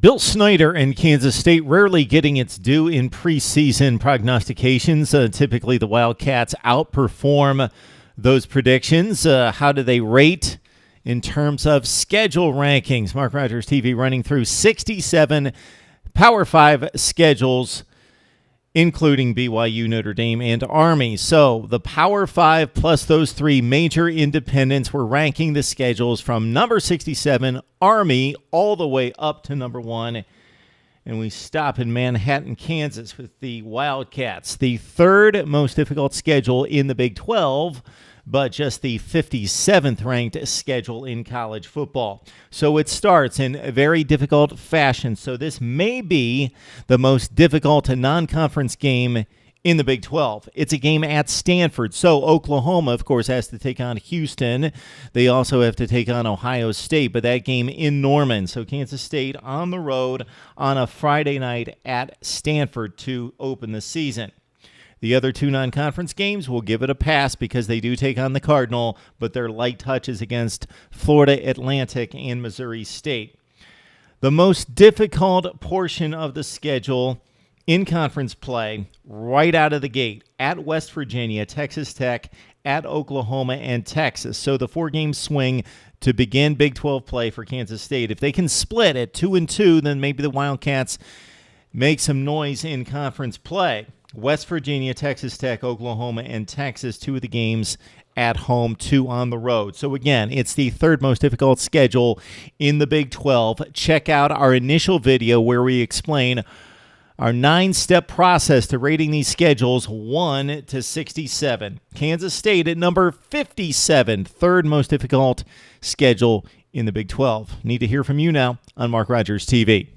Bill Snyder and Kansas State rarely getting its due in preseason prognostications. Typically, the Wildcats outperform those predictions. How do they rate in terms of schedule rankings? MarkRogersTV running through 67 Power 5 schedules, including BYU, Notre Dame, and Army. So the Power 5 plus those three major independents were ranking the schedules from number 67, Army, all the way up to number 1. And we stop in Manhattan, Kansas with the Wildcats, the third most difficult schedule in the Big 12, but just the 57th ranked schedule in college football. So it starts in a very difficult fashion. So this may be the most difficult non-conference game in the Big 12. It's a game at Stanford. So Oklahoma, of course, has to take on Houston. They also have to take on Ohio State, but that game in Norman. So Kansas State on the road on a Friday night at Stanford to open the season. The other two non-conference games will give it a pass because they do take on the Cardinal, but they're light touches against Florida Atlantic and Missouri State. The most difficult portion of the schedule in conference play right out of the gate at West Virginia, Texas Tech, at Oklahoma, and Texas. So the four-game swing to begin Big 12 play for Kansas State. If they can split at 2-2, then maybe the Wildcats make some noise in conference play. West Virginia, Texas Tech, Oklahoma, and Texas, two of the games at home, two on the road. So again, it's the third most difficult schedule in the Big 12. Check out our initial video where we explain our 9-step process to rating these schedules 1 to 67. Kansas State at number 57, third most difficult schedule in the Big 12. Need to hear from you now on Mark Rogers TV.